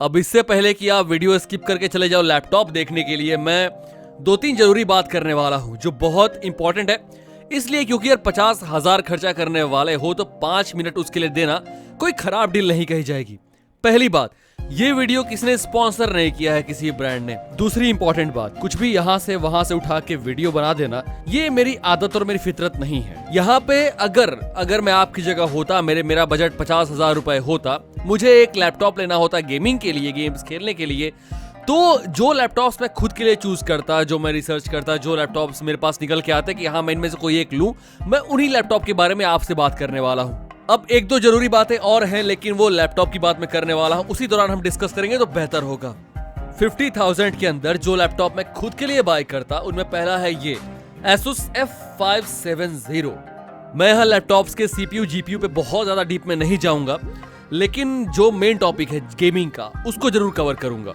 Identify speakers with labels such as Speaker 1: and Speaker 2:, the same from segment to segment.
Speaker 1: अब इससे पहले कि आप वीडियो स्किप करके चले जाओ लैपटॉप देखने के लिए, मैं 2-3 जरूरी बात करने वाला हूं जो बहुत इंपॉर्टेंट है। इसलिए क्योंकि यार 50,000 खर्चा करने वाले हो तो 5 मिनट उसके लिए देना कोई खराब डील नहीं कही जाएगी। पहली बात, ये वीडियो किसी ने स्पॉन्सर नहीं किया है किसी ब्रांड ने। दूसरी इंपॉर्टेंट बात, कुछ भी यहाँ से वहां से उठा के वीडियो बना देना ये मेरी आदत और मेरी फितरत नहीं है। यहाँ पे अगर मैं आपकी जगह होता, मेरा बजट 50,000 रुपए होता, मुझे एक लैपटॉप लेना होता गेमिंग के लिए, गेम्स खेलने के लिए, तो जो लैपटॉप्स मैं खुद के लिए चूज करता, जो मैं रिसर्च करता, जो लैपटॉप्स मेरे पास निकल के आते कि हाँ मैं इनमें से कोई एक लूं, मैं उन्हीं लैपटॉप के बारे में आपसे बात करने वाला हूं। अब 1-2 जरूरी बातें और हैं, लेकिन वो लैपटॉप की बात मैं करने वाला हूं, उसी दौरान हम डिस्कस करेंगे तो बेहतर होगा। 50,000 के अंदर जो लैपटॉप मैं खुद के लिए बाय करता, उनमें पहला है ये Asus F570। मैं यहाँ लैपटॉप्स के CPU GPU पे बहुत ज्यादा डीप में नहीं जाऊंगा, लेकिन जो मेन टॉपिक है गेमिंग का उसको जरूर कवर करूंगा।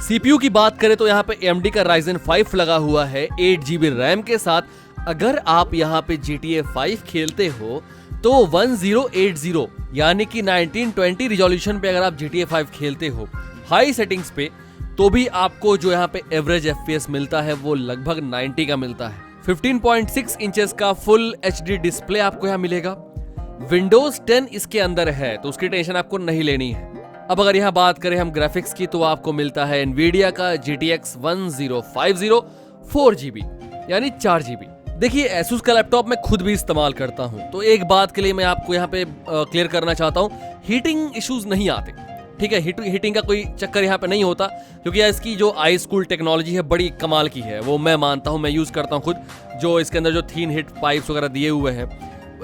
Speaker 1: CPU की बात करें तो यहाँ पे AMD का Ryzen 5 लगा हुआ है 8GB रैम के साथ। अगर आप यहाँ पे GTA 5 खेलते हो तो 1080 यानी कि 1920 रिजोल्यूशन पे अगर आप GTA 5 खेलते हो हाई सेटिंग्स पे, तो भी आपको जो यहाँ पे एवरेज FPS मिलता है वो लगभग 90 का मिलता है। 15.6 इंचेस का फुल HD डिस्प्ले आपको यहाँ मिलेगा। Windows 10 इसके अंदर है तो उसकी टेंशन आपको नहीं लेनी है। अब अगर यहाँ बात करें हम ग्राफिक्स की तो आपको मिलता है Nvidia का GTX 1050 4GB यानी 4GB। देखिए Asus का लैपटॉप मैं खुद भी इस्तेमाल करता हूं, तो एक बात के लिए मैं आपको यहाँ पे क्लियर करना चाहता हूं, हीटिंग इश्यूज नहीं आते। ठीक है, हीटिंग का कोई चक्कर यहाँ पे नहीं होता, क्योंकि इसकी जो iSchool टेक्नोलॉजी है बड़ी कमाल की है, वो मैं मानता हूँ, मैं यूज करता हूँ खुद। जो इसके अंदर जो थीन हिट पाइप्स वगैरह दिए हुए हैं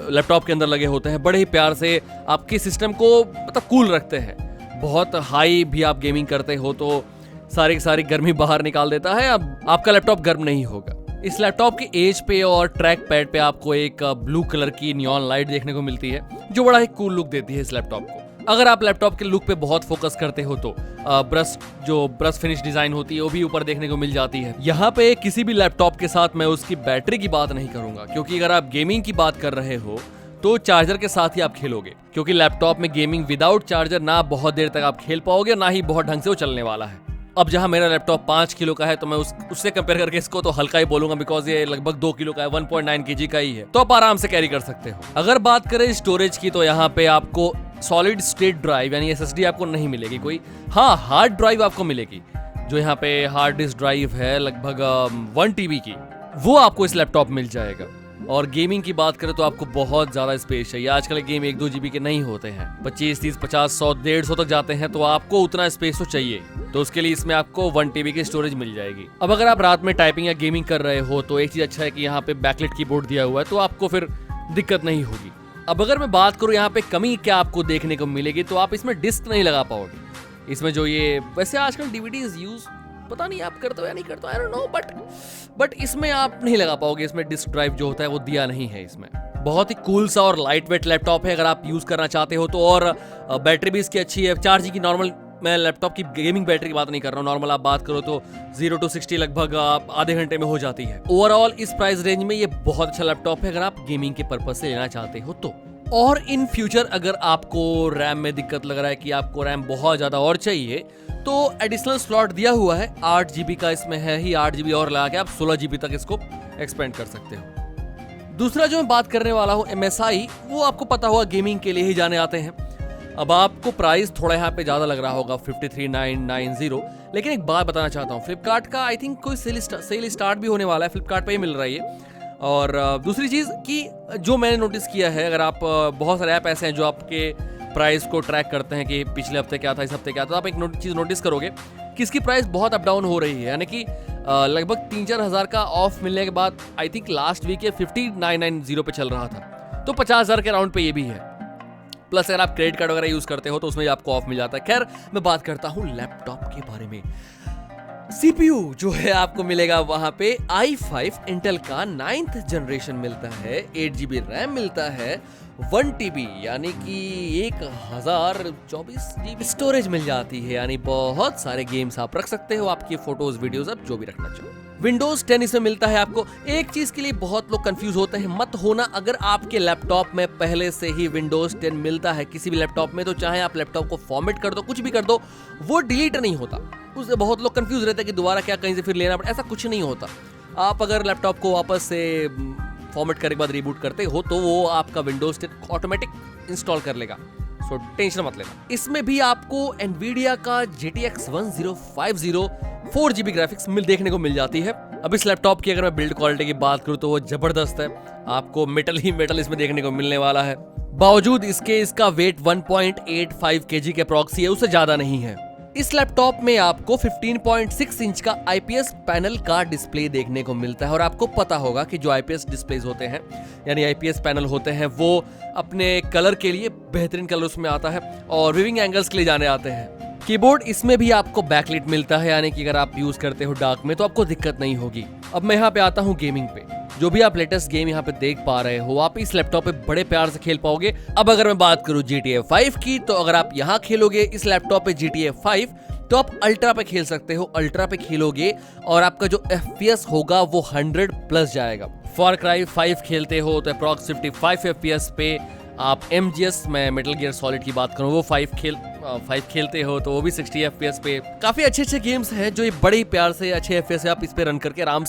Speaker 1: लैपटॉप के अंदर लगे होते हैं, बड़े ही प्यार से आपके सिस्टम को मतलब कूल रखते हैं। बहुत हाई भी आप गेमिंग करते हो तो सारी की सारी गर्मी बाहर निकाल देता है, अब आपका लैपटॉप गर्म नहीं होगा। इस लैपटॉप के एज पे और ट्रैक पैड पे आपको एक ब्लू कलर की नियॉन लाइट देखने को मिलती है जो बड़ा ही कूल लुक देती है इस लैपटॉप को। अगर आप लैपटॉप के लुक पे बहुत फोकस करते हो तो ब्रश फिनिश डिजाइन होती है वो भी ऊपर देखने को मिल जाती है। यहाँ पे किसी भी लैपटॉप के साथ मैं उसकी बैटरी की बात नहीं करूंगा, क्योंकि अगर आप गेमिंग की बात कर रहे हो तो चार्जर के साथ ही आप खेलोगे, क्योंकि लैपटॉप में गेमिंग विदाउट चार्जर ना बहुत देर तक आप खेल पाओगे, ना ही बहुत ढंग से वो चलने वाला है। अब जहां मेरा लैपटॉप 5 किलो का है तो मैं उससे कंपेयर करके इसको तो हल्का ही बोलूंगा, बिकॉज ये लगभग 2 किलो का है, 1.9 kg का ही है, तो आप आराम से कैरी कर सकते हो। अगर बात करें स्टोरेज की तो यहाँ पे आपको सॉलिड स्टेट ड्राइव यानी SSD आपको नहीं मिलेगी कोई, हाँ हार्ड ड्राइव आपको मिलेगी। जो यहाँ पे हार्ड डिस्क ड्राइव है लगभग 1 TB की, वो आपको इस लैपटॉप मिल जाएगा। और गेमिंग की बात करें तो आपको बहुत ज्यादा स्पेस चाहिए। आजकल गेम 1-2 GB के नहीं होते हैं, 25, 30, 50, 100, 150 तक जाते हैं, तो आपको उतना स्पेस तो चाहिए। तो उसके लिए इसमें आपको 1 TB की स्टोरेज मिल जाएगी। अब अगर आप रात में टाइपिंग या गेमिंग कर रहे हो तो एक चीज अच्छा है कि यहाँ पे बैकलाइट कीबोर्ड दिया हुआ है, तो आपको फिर दिक्कत नहीं होगी। अब अगर मैं बात करूँ यहाँ पे कमी क्या आपको देखने को मिलेगी, तो आप इसमें डिस्क नहीं लगा पाओगे। इसमें जो ये वैसे आजकल DVDs यूज पता नहीं आप करते हो या नहीं करते हो, आई डोंट नो, बट इसमें आप नहीं लगा पाओगे। इसमें डिस्क ड्राइव जो होता है वो दिया नहीं है इसमें। बहुत ही कूल सा और लाइट वेट लैपटॉप है अगर आप यूज करना चाहते हो तो, और बैटरी भी इसकी अच्छी है। 4G की नॉर्मल, मैं लैपटॉप की गेमिंग बैटरी की बात नहीं कर रहा हूँ, नॉर्मल आप बात करो तो 0 to 60 लगभग आधे घंटे में हो जाती है। ओवरऑल इस प्राइस रेंज में ये बहुत अच्छा लैपटॉप है अगर आप गेमिंग के पर्पज से लेना चाहते हो तो। और इन फ्यूचर अगर आपको रैम में दिक्कत लग रहा है कि आपको रैम बहुत ज्यादा और चाहिए, तो एडिशनल स्लॉट दिया हुआ है 8 GB का इसमें है ही, 8 GB और लगा के आप 16 GB तक इसको एक्सपेंड कर सकते हो। दूसरा जो मैं बात करने वाला हूँ MSI, वो आपको पता होगा गेमिंग के लिए ही जाने आते हैं। अब आपको प्राइस थोड़ा यहाँ पे ज्यादा लग रहा होगा 53,990, लेकिन एक बात बताना चाहता हूँ, फ्लिपकार्ट का आई थिंक कोई सेल स्टार्ट भी होने वाला है, फ्लिपकार्ट पे ही मिल रहा है ये। और दूसरी चीज कि जो मैंने नोटिस किया है, अगर आप बहुत सारे ऐप ऐसे हैं जो आपके प्राइस को ट्रैक करते हैं कि पिछले हफ्ते क्या था, इस हफ्ते क्या था, तो आप एक चीज नोटिस करोगे कि इसकी प्राइस बहुत अप डाउन हो रही है। यानी कि लगभग 3-4 हज़ार का ऑफ मिलने के बाद आई थिंक लास्ट वीक ये 5990 पे चल रहा था, तो 50,000 के राउंड पे ये भी है। प्लस अगर आप क्रेडिट कार्ड वगैरह यूज करते हो तो उसमें आपको ऑफ मिल जाता है। खैर मैं बात करता हूँ लैपटॉप के बारे में। CPU जो है आपको मिलेगा वहां पे i5 इंटेल का 9th जनरेशन मिलता है, 8GB रैम मिलता है, 1 TB यानी कि 1024 GB स्टोरेज मिल जाती है, यानी बहुत सारे गेम्स आप रख सकते हो, आपकी फोटोज वीडियोस आप जो भी रखना चाहो। विंडोज 10 इसमें मिलता है आपको। एक चीज के लिए बहुत लोग कंफ्यूज होते हैं, मत होना, अगर आपके लैपटॉप में पहले से ही विंडोज 10 मिलता है किसी भी लैपटॉप में, तो चाहे आप लैपटॉप को फॉर्मेट कर दो, कुछ भी कर दो, वो डिलीट नहीं होता। उससे बहुत लोग कंफ्यूज रहते हैं कि दोबारा क्या कहीं से फिर लेना पड़े, ऐसा कुछ नहीं होता। आप अगर लैपटॉप को वापस से फॉर्मेट करने के बाद रिबूट करते हो तो वो आपका विंडोज 10 ऑटोमेटिक इंस्टॉल कर लेगा, सो टेंशन मत लेना। इसमें भी आपको एनवीडिया का GTX 1050 4GB ग्राफिक्स देखने को मिल जाती है। अब इस लैपटॉप की अगर मैं बिल्ड क्वालिटी की बात करूं तो वो जबरदस्त है, आपको मेटल ही मेटल इसमें देखने को मिलने वाला है। बावजूद इसके इसका वेट 1.85 kg के प्रॉक्सी है, उससे ज्यादा नहीं है। इस लैपटॉप में आपको 15.6 इंच का IPS पैनल का डिस्प्ले देखने को मिलता है। और आपको पता होगा कि जो IPS डिस्प्लेज होते हैं यानी IPS पैनल होते हैं वो अपने कलर के लिए बेहतरीन कलर उसमें आता है और विविंग एंगल्स के लिए जाने आते हैं। कीबोर्ड इसमें भी आपको बैकलाइट मिलता है, यानी कि अगर आप यूज करते हो डार्क में तो आपको दिक्कत नहीं होगी। अब मैं यहाँ पे आता हूँ गेमिंग पे। जो भी आप लेटेस्ट गेम यहाँ पे देख पा रहे हो आप इस लैपटॉप पे बड़े प्यार से खेल पाओगे। अब अगर मैं बात करूँ GTA 5 की, तो अगर आप यहाँ खेलोगे इस लैपटॉप पे GTA 5 तो आप अल्ट्रा पे खेल सकते हो। अल्ट्रा पे खेलोगे और आपका जो FPS होगा वो 100 प्लस जाएगा। Far Cry 5 खेलते हो तो अप्रॉक्स 55 FPS पे आप MGS में मेटल गियर सॉलिड की बात करूं वो 5 खेलते हो तो वो भी 60 FPS पे। काफी अच्छे गेम्स हैं जो ये बड़े ही प्यार से अच्छे FPS आप इस पे रन करके आराम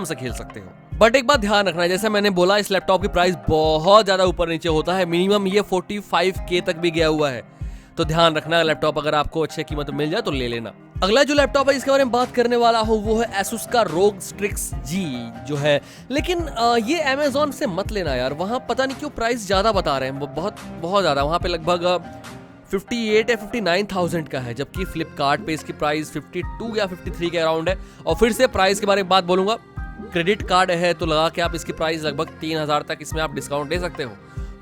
Speaker 1: से खेल सकते हो। बट एक बात ध्यान रखना है, जैसे मैंने बोला इस लैपटॉप की प्राइस बहुत ज्यादा ऊपर नीचे होता है, मिनिमम ये 45K तक भी गया हुआ है, तो ध्यान रखना लैपटॉप अगर आपको अच्छे कीमत में मिल जाए तो ले लेना। अगला जो लैपटॉप है इसके बारे में बात करने वाला हूँ वो है Asus का ROG Strix G जो है, लेकिन ये Amazon से मत लेना यार, वहाँ पता नहीं क्यों प्राइस ज्यादा बता रहे हैं, वो बहुत ज्यादा, वहाँ पे लगभग 58 या 59,000 का है, जबकि फ्लिपकार्ट पे इसकी प्राइस 52 या 53 के अराउंड है। और फिर से प्राइस के बारे में बात बोलूंगा, क्रेडिट कार्ड है तो लगा के आप इसकी प्राइस लगभग 3,000 तक इसमें आप डिस्काउंट दे सकते हो,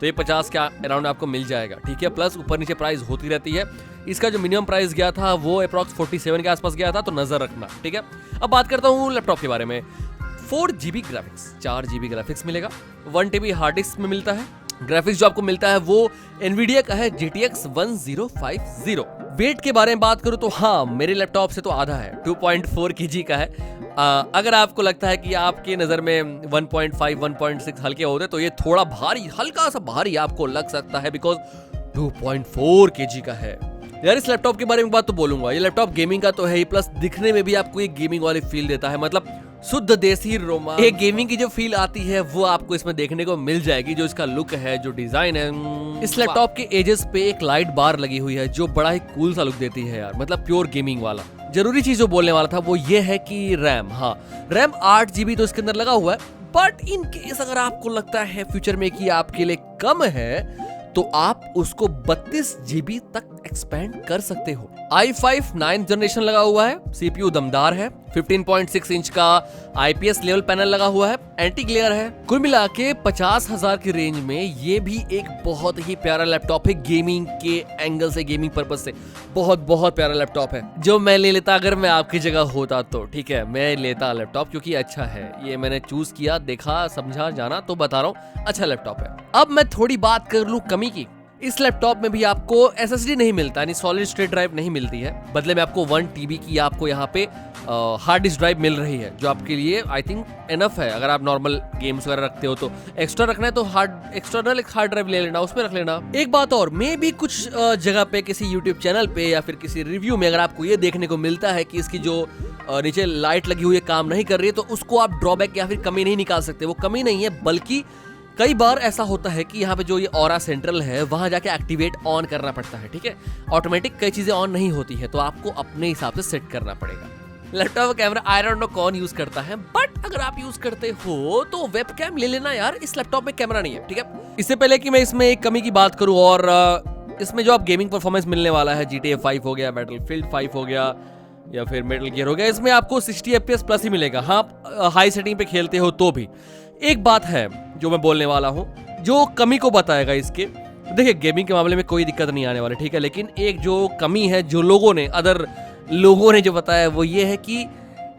Speaker 1: तो ये 50 के अराउंड आपको मिल जाएगा, ठीक है। प्लस ऊपर नीचे प्राइस होती रहती है। इसका जो मिनिमम प्राइस गया था वो अप्रॉक्स 47 के आसपास गया था, तो नजर रखना, ठीक है। अब बात करता हूँ लैपटॉप के बारे में। 4GB ग्राफिक्स, 4GB ग्राफिक्स मिलेगा, 1TB हार्ड डिस्क में मिलता है। ग्राफिक्स जो आपको मिलता है वो एनवीडिया का है GTX 1050। वेट के बारे में बात करूं तो हाँ, मेरे लैपटॉप से तो आधा है, 2.4 kg का है। अगर आपको लगता है कि आपके नज़र में 1.5 1.6 हल्के होते तो ये थोड़ा भारी, हल्का सा भारी आपको लग सकता है, बिकॉज 2.4 kg का है। यार इस लैपटॉप के बारे में बात तो बोलूंगा, ये लैपटॉप गेमिंग का तो है ही, प्लस दिखने में भी आपको एक गेमिंग वाली फील देता है, मतलब शुद्ध देसी रोमांच, एक गेमिंग की जो फील आती है वो आपको इसमें देखने को मिल जाएगी। जो इसका लुक है, जो डिजाइन है, इस लैपटॉप के एजेस पे एक लाइट बार लगी हुई है जो बड़ा ही कूल सा लुक देती है यार, मतलब प्योर गेमिंग वाला। जरूरी चीज जो बोलने वाला था वो ये है कि रैम, हाँ रैम 8GB तो इसके अंदर लगा हुआ है, बट इन केस अगर आपको लगता है फ्यूचर में कि आपके लिए कम है तो आप उसको 32GB तक एक्सपेंड कर सकते हो। i5 9th जनरेशन लगा हुआ है, CPU दमदार है, 15.6 इंच का IPS लेवल पैनल लगा हुआ है, एंटी ग्लेयर है। कुल मिला के 50,000 की रेंज में ये भी एक बहुत ही प्यारा लैपटॉप है, गेमिंग के एंगल से, गेमिंग पर्पज से बहुत प्यारा लैपटॉप है, जो मैं ले लेता अगर मैं आपकी जगह होता तो, ठीक है, मैं लेता लैपटॉप क्योंकि अच्छा है, ये मैंने चूज किया, देखा, समझा, जाना, तो बता रहा हूँ अच्छा लैपटॉप है। अब मैं थोड़ी बात कर लूं कमी की। इस लैपटॉप में भी आपको SSD नहीं मिलता, यानी सॉलिड स्टेट ड्राइव नहीं मिलती है, बदले में आपको 1TB की आपको यहाँ पे हार्ड डिस्क ड्राइव मिल रही है, जो आपके लिए आई थिंक एनफ है। अगर आप नॉर्मल गेम्स वगैरह रखते हो तो, एक्स्ट्रा रखना है तो एक्सटर्नल एक हार्ड ड्राइव ले लेना, उसमें रख लेना। एक बात और, मे भी कुछ जगह पे किसी यूट्यूब चैनल पे या फिर किसी रिव्यू में अगर आपको ये देखने को मिलता है कि इसकी जो नीचे लाइट लगी हुई है काम नहीं कर रही है, तो उसको आप ड्रॉबैक या फिर कमी नहीं निकाल सकते। वो कमी नहीं है, बल्कि कई बार ऐसा होता है कि यहाँ पे जो ये ऑरा सेंट्रल है वहां जाके एक्टिवेट ऑन करना पड़ता है, ठीक है। ऑटोमेटिक कई चीजें ऑन नहीं होती है, तो आपको अपने हिसाब से सेट करना पड़ेगा। लैपटॉप का कैमरा आई डोंट नो कौन यूज करता है, बट अगर आप यूज करते हो तो वेबकैम ले लेना यार, इस लैपटॉप में कैमरा नहीं है, ठीक है। इससे पहले कि मैं इसमें एक कमी की बात करूं, और इसमें जो आप गेमिंग परफॉर्मेंस मिलने वाला है, GTA 5 हो गया, बैटलफील्ड 5 हो गया, या फिर मेटल गियर हो गया, इसमें आपको 60 FPS प्लस ही मिलेगा। हाँ, हाई सेटिंग पे खेलते हो तो भी। एक बात है जो मैं बोलने वाला हूँ, जो कमी को बताएगा इसके, देखिए गेमिंग के मामले में कोई दिक्कत नहीं आने वाली, ठीक है, लेकिन एक जो कमी है जो अदर लोगों ने जो बताया वो ये है कि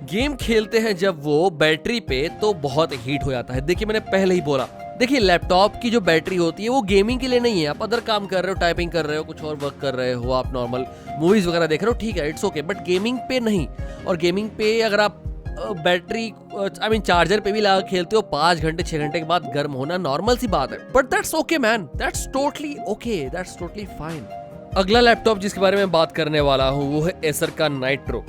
Speaker 1: गेम खेलते हैं जब वो बैटरी पे तो बहुत हीट हो जाता है। देखिए मैंने पहले ही बोला, देखिए लैपटॉप की जो बैटरी होती है वो गेमिंग के लिए नहीं है। आप अदर काम कर रहे हो, टाइपिंग कर रहे हो, कुछ और वर्क कर रहे हो, आप नॉर्मल मूवीज वगैरह देख रहे हो, ठीक है, इट्स ओके, बट गेमिंग पे नहीं। और गेमिंग पे अगर आप बैटरी चार्जर पे भी लगा खेलते हो 5 घंटे 6 घंटे के बाद गर्म होना नॉर्मल सी बात है, but that's okay man, that's totally okay, that's totally fine. अगला लैपटॉप जिसके बारे में बात करने वाला हूँ वो है एसर का नाइट्रो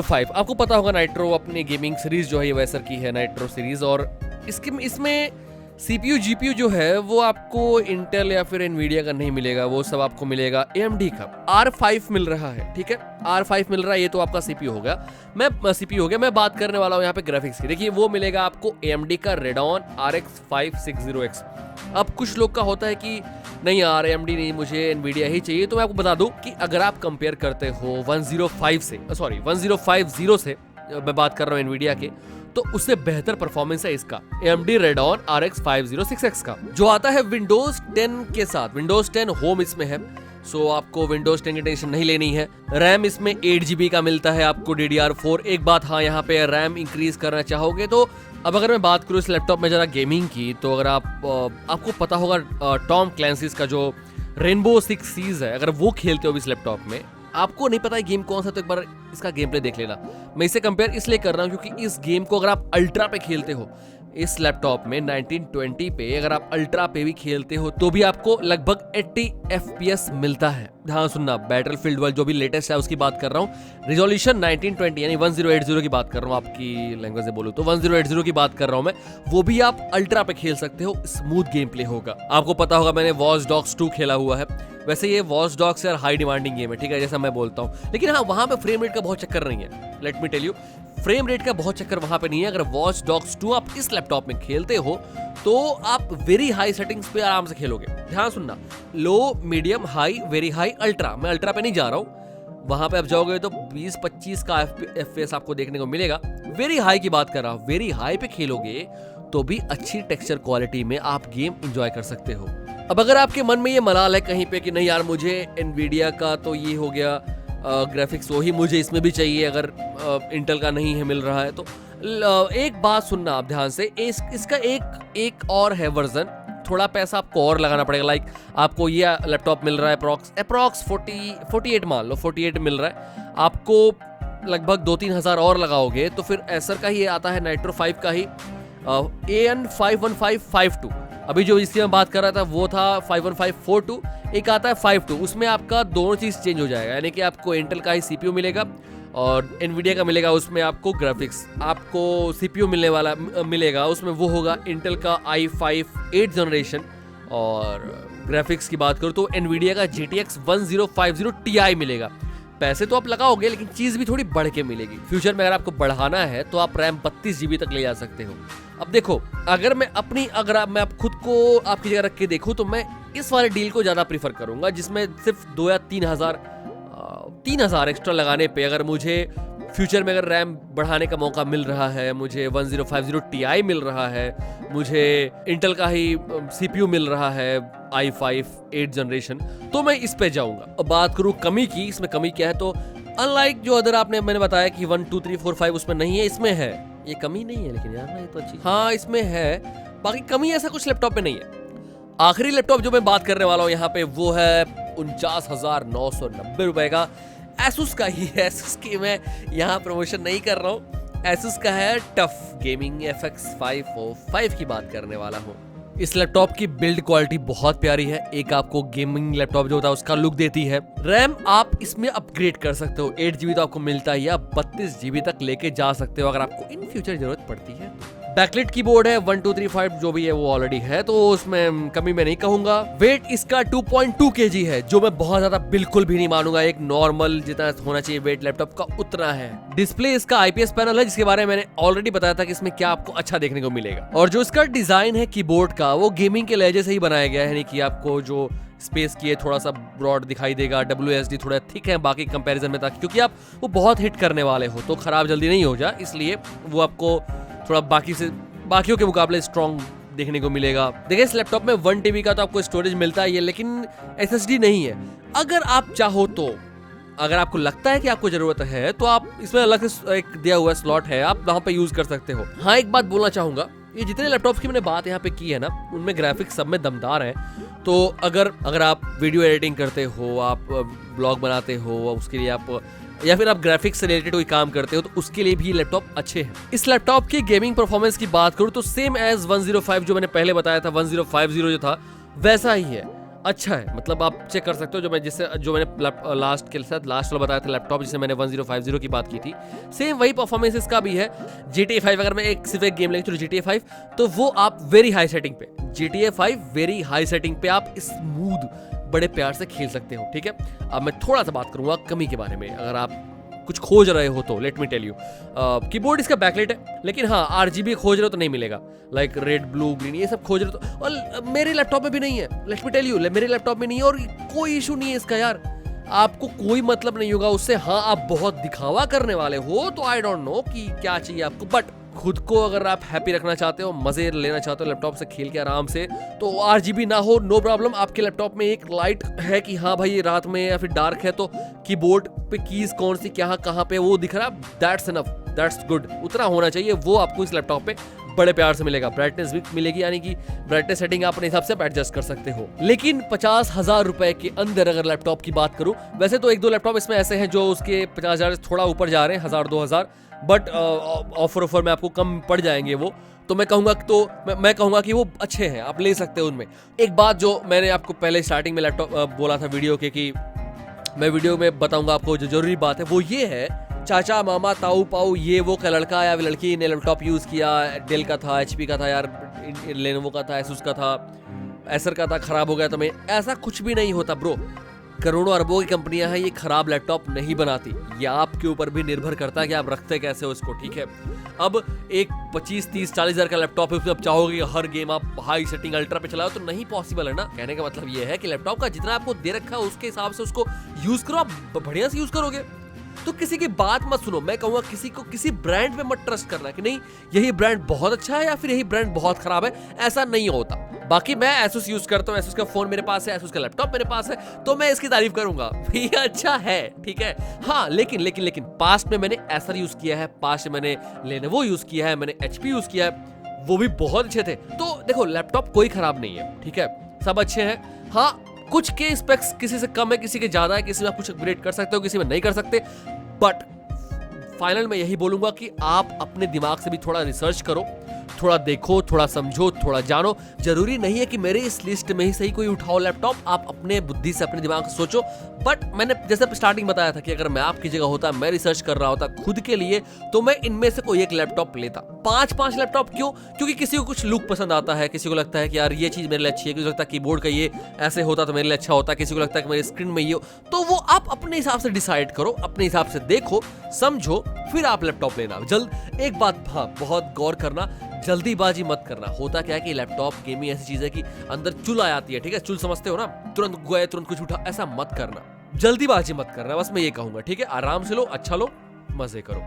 Speaker 1: 5। आपको पता होगा नाइट्रो अपनी गेमिंग सीरीज जो है वो एसर की है नाइट्रो सीरीज, और इसमें CPU GPU जो है वो आपको इंटेल या फिर एनवीडिया का नहीं मिलेगा, वो सब आपको मिलेगा AMD का। R5 मिल रहा है, ठीक है, R5 मिल रहा है, ये तो आपका CPU हो गया। मैं बात करने वाला हूँ यहाँ पे ग्राफिक्स की। देखिए वो मिलेगा आपको AMD का Radeon RX 560X। अब कुछ लोग का होता है कि नहीं यार AMD नहीं, मुझे एनवीडिया ही चाहिए, तो मैं आपको बता दूं कि अगर आप कंपेयर करते हो 1050 से मैं बात कर रहा हूँ एनवीडिया के, तो उससे बेहतर परफॉर्मेंस है इसका AMD Radeon RX 506X का, जो आता है विंडोज 10 के साथ। विंडोज 10 होम इसमें है, सो आपको विंडोज 10 की टेंशन नहीं लेनी है। रैम इसमें 8GB का मिलता है आपको DDR4। एक बात हाँ, यहाँ पे रैम इंक्रीज करना चाहोगे तो अब अगर मैं बात करूँ इस लैपटॉप में जरा गेमिंग की, तो अगर आपको पता होगा टॉम क्लैंसीज का जो रेनबो 6 सीज है, अगर वो खेलते हो इस लैपटॉप में, आपको नहीं पता है गेम कौन सा, तो एक बार इसका गेम प्ले देख लेना। मैं इसे कंपेयर इसलिए कर रहा हूँ क्योंकि इस गेम को अगर आप अल्ट्रा पे खेलते हो, इस लैपटॉप में 1920 पे अगर आप अल्ट्रा पे भी खेलते हो तो भी आपको लगभग 80 FPS मिलता है। हाँ सुनना, बैटलफील्ड वर्ल्ड जो भी लेटेस्ट है उसकी बात कर रहा हूँ। रिजोल्यूशन 1920 यानी 1080 की बात कर रहा हूँ, आपकी लैंग्वेज से बोलूँ तो 1080 की बात कर रहा हूँ मैं, वो भी आप अल्ट्रा पे खेल सकते हो, स्मूथ गेम प्ले होगा। आपको पता होगा मैंने वॉच डॉग्स 2 खेला हुआ है, वैसे ये वॉच डॉग्स यार हाई डिमांडिंग गेम है, ठीक है, जैसा मैं बोलता हूँ, लेकिन हाँ वहां पे फ्रेम रेट का बहुत चक्कर नहीं है। Let me tell you, frame rate का बहुत चक्कर वहां पे नहीं है। अगर वॉच डॉग्स 2 आप इस लैपटॉप में खेलते हो तो आप वेरी हाई सेटिंग्स पे आराम से खेलोगे। ध्यान सुनना, low, medium, high, very high, ultra. मैं अल्ट्रा पे नहीं जा रहा हूँ, वहां पे आप जाओगे तो 20-25 का FPS आपको देखने को मिलेगा। वेरी हाई की बात कर रहा हूँ, वेरी हाई पे खेलोगे तो भी अच्छी टेक्सचर क्वालिटी में आप गेम एंजॉय कर सकते हो। अब अगर आपके मन में ये मलाल है कहीं पे कि नहीं यार मुझे एनवीडिया का तो ये हो गया ग्राफिक्स, वही मुझे इसमें भी चाहिए, अगर इंटेल का नहीं है मिल रहा है, तो एक बात सुनना आप ध्यान से, इसका एक और है वर्जन, थोड़ा पैसा आपको और लगाना पड़ेगा। लाइक आपको ये लैपटॉप मिल रहा है अप्रॉक्स 48 मान लो 48 मिल रहा है, आपको लगभग 2-3 हज़ार और लगाओगे तो फिर एसर का ही आता है नाइट्रो 5 का ही AN51552। अभी जो इसकी मैं बात कर रहा था वो था 51542, एक आता है 52, उसमें आपका दोनों चीज चेंज हो जाएगा, यानी कि आपको इंटेल का ही CPU मिलेगा और एनवीडिया का मिलेगा, उसमें आपको ग्राफिक्स, आपको CPU मिलेगा उसमें वो होगा इंटेल का i5 8th जनरेशन, और ग्राफिक्स की बात करूँ तो एनवीडिया का GTX 1050 Ti मिलेगा। पैसे तो आप लगाओगे लेकिन चीज भी थोड़ी बढ़ के मिलेगी। फ्यूचर में अगर आपको बढ़ाना है तो आप रैम 32 GB तक ले जा सकते हो। अब देखो, अगर मैं आप खुद को आपकी जगह रख के देखूं तो मैं इस वाले डील को ज्यादा प्रीफर करूंगा, जिसमें सिर्फ 2 या 3 हज़ार एक्स्ट्रा लगाने पे अगर मुझे फ्यूचर में अगर रैम बढ़ाने का मौका मिल रहा है, मुझे 1050 Ti मिल रहा है, मुझे इंटेल का ही CPU मिल रहा है i5 8th जनरेशन, तो मैं इस पे जाऊंगा। अब बात करूं कमी की, इसमें कमी क्या है, तो अनलाइक जो अदर मैंने बताया कि 1 2 3 4 5 उसमें नहीं है, इसमें है। ये कमी नहीं है लेकिन यार, ये तो अच्छी, हाँ इसमें है, बाकी कमी ऐसा कुछ लैपटॉप में नहीं है। आखिरी लैपटॉप जो मैं बात करने वाला हूँ यहाँ पे वो है 49,990 रुपए का, Asus का ही है। Asus की मैं यहाँ प्रमोशन नहीं कर रहा हूँ, Asus का है टफ गेमिंग FX 505 की बात करने वाला हूँ। इस लैपटॉप की बिल्ड क्वालिटी बहुत प्यारी है, एक आपको गेमिंग लैपटॉप जो होता है उसका लुक देती है। रैम आप इसमें अपग्रेड कर सकते हो, 8 GB तो आपको मिलता है, या 32 GB तक लेके जा सकते हो अगर आपको इन फ्यूचर जरूरत पड़ती है। बैकलिट कीबोर्ड है 1235 जो भी है वो ऑलरेडी है, तो उसमें कमी मैं नहीं कहूंगा। वेट इसका 2.2 kg है, जो मैं बहुत ज्यादा बिल्कुल भी नहीं मानूंगा, एक नॉर्मल जितना होना चाहिए वेट लैपटॉप का उतना है। डिस्प्ले इसका IPS पैनल है, जिसके बारे में मैंने ऑलरेडी बताया था कि इसमें क्या आपको अच्छा देखने को मिलेगा। और जो इसका डिजाइन है कीबोर्ड का, वो गेमिंग के लहजे से ही बनाया गया है, यानी कि आपको जो स्पेस की है थोड़ा सा ब्रॉड दिखाई देगा, WSD थोड़ा थिक है बाकी कंपैरिजन में, ताकि क्योंकि आप वो बहुत हिट करने वाले हो तो खराब जल्दी नहीं हो जाए, इसलिए वो आपको थोड़ा बाकियों के मुकाबले स्ट्रॉन्ग देखने को मिलेगा। देखिए इस लैपटॉप में 1 TB का तो आपको स्टोरेज मिलता है, लेकिन SSD नहीं है। अगर आप चाहो तो, अगर आपको लगता है कि आपको जरूरत है तो आप इसमें अलग से एक दिया हुआ स्लॉट है, आप वहां पे यूज कर सकते हो। हाँ एक बात बोलना चाहूंगा, ये जितने लैपटॉप की मैंने बात यहाँ पे की है ना, उनमें ग्राफिक्स सब में दमदार है। तो अगर आप वीडियो एडिटिंग करते हो, आप ब्लॉग बनाते हो, उसके लिए आप या फिर आप ग्राफिक्स से रिलेटेड कोई काम करते हो तो उसके लिए भी लैपटॉप अच्छे हैं। इस लैपटॉप की गेमिंग परफॉर्मेंस की बात करूं तो सेम एज 105 जो मैंने पहले बताया था, 1050 जो था वैसा ही है, अच्छा है। मतलब आप चेक कर सकते हो, जो मैंने लास्ट के साथ लास्ट वाला बताया था लैपटॉप जिसे मैंने 1050 की बात की थी, सेम वही परफॉर्मेंस इसका भी है। GTA 5 अगर मैं सिर्फ एक गेम लेंगे, चलो GTA 5 तो वो आप वेरी हाई सेटिंग पे, GTA 5 वेरी हाई सेटिंग पे आप स्मूथ बड़े प्यार से खेल सकते हो, ठीक है। अब मैं थोड़ा सा बात करूंगा कमी के बारे में, अगर आप कुछ खोज रहे हो तो let me tell you, keyboard इसका बैकलाइट है, लेकिन हाँ RGB खोज रहे हो तो नहीं मिलेगा, लाइक रेड ब्लू ग्रीन ये सब खोज रहे हो तो, और मेरे लैपटॉप में भी नहीं है, लेट मी टेल यू, मेरे लैपटॉप में नहीं है और कोई इशू नहीं है इसका यार, आपको कोई मतलब नहीं होगा उससे। हाँ आप बहुत दिखावा करने वाले हो तो आई डोंट नो कि क्या चाहिए आपको, बट खुद को अगर आप हैप्पी रखना चाहते हो, मजे लेना चाहते हो लैपटॉप से खेल के आराम से, तो RGB ना हो नो प्रॉब्लम। आपके लैपटॉप में एक लाइट है कि हाँ भाई रात में या फिर डार्क है तो कीबोर्ड पे कीज कौन सी क्या कहाँ पे वो दिख रहा, दैट्स इनफ, दैट्स गुड, उतना होना चाहिए, वो आपको इस लैपटॉप पे बड़े प्यार से मिलेगा। ब्राइटनेस भी मिलेगी, यानी कि ब्राइटनेस सेटिंग आप अपने हिसाब से एडजस्ट कर सकते हो। लेकिन 50,000 रुपए के अंदर अगर लैपटॉप की बात करूं, वैसे तो एक दो लैपटॉप इसमें ऐसे हैं जो उसके 50,000 से थोड़ा ऊपर जा रहे हैं, 1,000-2,000, बट ऑफर में आपको कम पड़ जाएंगे वो, तो मैं कहूंगा कि वो अच्छे हैं, आप ले सकते हो उनमें। एक बात जो मैंने आपको पहले स्टार्टिंग में लैपटॉप बोला था वीडियो के, कि मैं वीडियो में बताऊंगा आपको, जो जरूरी बात है वो ये है, चाचा मामा ताऊ पाऊ ये वो का लड़का या लड़की ने लैपटॉप यूज़ किया, डेल का था, HP का था यार, लेनोवो का था, एसुस का था, एसर का था, खराब हो गया तो मैं, ऐसा कुछ भी नहीं होता ब्रो। करोड़ों अरबों की कंपनियां हैं, ये खराब लैपटॉप नहीं बनाती, ये आपके ऊपर भी निर्भर करता है कि आप रखते कैसे हो इसको, ठीक है। अब एक 25-30-40 हज़ार का लैपटॉप है, उसमें आप चाहोगे हर गेम आप हाई सेटिंग अल्ट्रा पे चलाओ तो नहीं पॉसिबल है ना। कहने का मतलब ये है कि लैपटॉप का जितना आपको दे रखा है उसके हिसाब से उसको यूज करो, आप बढ़िया से यूज करोगे तो किसी की बात मत सुनो। मैं कहूंगा किसी को किसी ब्रांड पे मत ट्रस्ट करना कि नहीं यही ब्रांड बहुत अच्छा है या फिर यही ब्रांड बहुत खराब है, ऐसा नहीं होता। बाकी मैं एसुस यूज करता हूँ, एसुस का फोन मेरे पास है, एसुस का लैपटॉप मेरे पास है, तो मैं इसकी तारीफ करूंगा, ये अच्छा है, ठीक है। हाँ लेकिन पास्ट में मैंने एसर यूज किया है, पास्ट में मैंने लेनोवो यूज किया है, मैंने HP यूज किया है, वो भी बहुत अच्छे थे। तो देखो लैपटॉप कोई खराब नहीं है, ठीक है, सब अच्छे हैं। हाँ कुछ के स्पेक्स किसी से कम है, किसी के ज्यादा है, किसी में आप कुछ अपग्रेड कर सकते हो, किसी में नहीं कर सकते, बट फाइनल में यही बोलूंगा कि आप अपने दिमाग से भी थोड़ा रिसर्च करो, थोड़ा देखो, थोड़ा समझो, थोड़ा जानो। जरूरी नहीं है कि मेरे इस लिस्ट में ही सही कोई उठाओ लैपटॉप, आप अपने बुद्धि से अपने दिमाग से सोचो। बट मैंने जैसे स्टार्टिंग बताया था कि अगर मैं आपकी जगह होता, मैं रिसर्च कर रहा होता खुद के लिए, तो मैं इनमें से कोई एक लैपटॉप लेता। 5 लैपटॉप क्यों? क्योंकि किसी को कुछ लुक पसंद आता है, किसी को लगता है कि यार ये चीज मेरे लिए अच्छी है, किसी को लगता है कीबोर्ड का ये ऐसे होता तो मेरे लिए अच्छा होता, किसी को लगता है कि मेरी स्क्रीन में ये हो, तो वो आप अपने हिसाब से डिसाइड करो, अपने हिसाब से देखो समझो, फिर आप लैपटॉप लेना। एक बात हाँ बहुत गौर करना, जल्दीबाजी मत करना। होता क्या है कि लैपटॉप गेमिंग ऐसी चीज है कि अंदर चुल आ जाती है, ठीक है, चुल समझते हो ना, तुरंत गए तुरंत कुछ उठा, ऐसा मत करना, जल्दीबाजी मत करना, बस मैं ये कहूंगा, ठीक है। आराम से लो, अच्छा लो, मजे करो।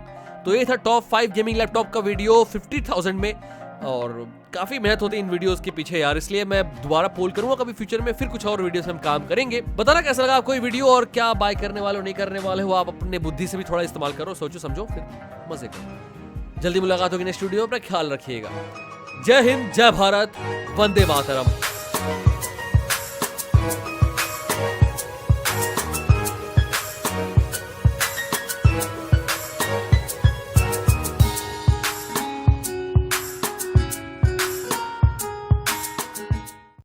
Speaker 1: तो ये था टॉप 5 गेमिंग लैपटॉप का वीडियो 50,000 में, और काफी मेहनत होती है इन वीडियोस के पीछे यार, इसलिए मैं दोबारा पोल करूंगा कभी फ्यूचर में, फिर कुछ और वीडियोस में हम काम करेंगे। बताना कैसा लगा आपको ये वीडियो, और क्या बाय करने वाले हो नहीं करने वाले हो, आप अपने बुद्धि से भी थोड़ा इस्तेमाल करो, सोचो समझो, फिर मजे करो। जल्दी मुलाकात होगी नेक्स्ट वीडियो में, अपना ख्याल रखिएगा। जय हिंद, जय भारत, वंदे मातरम।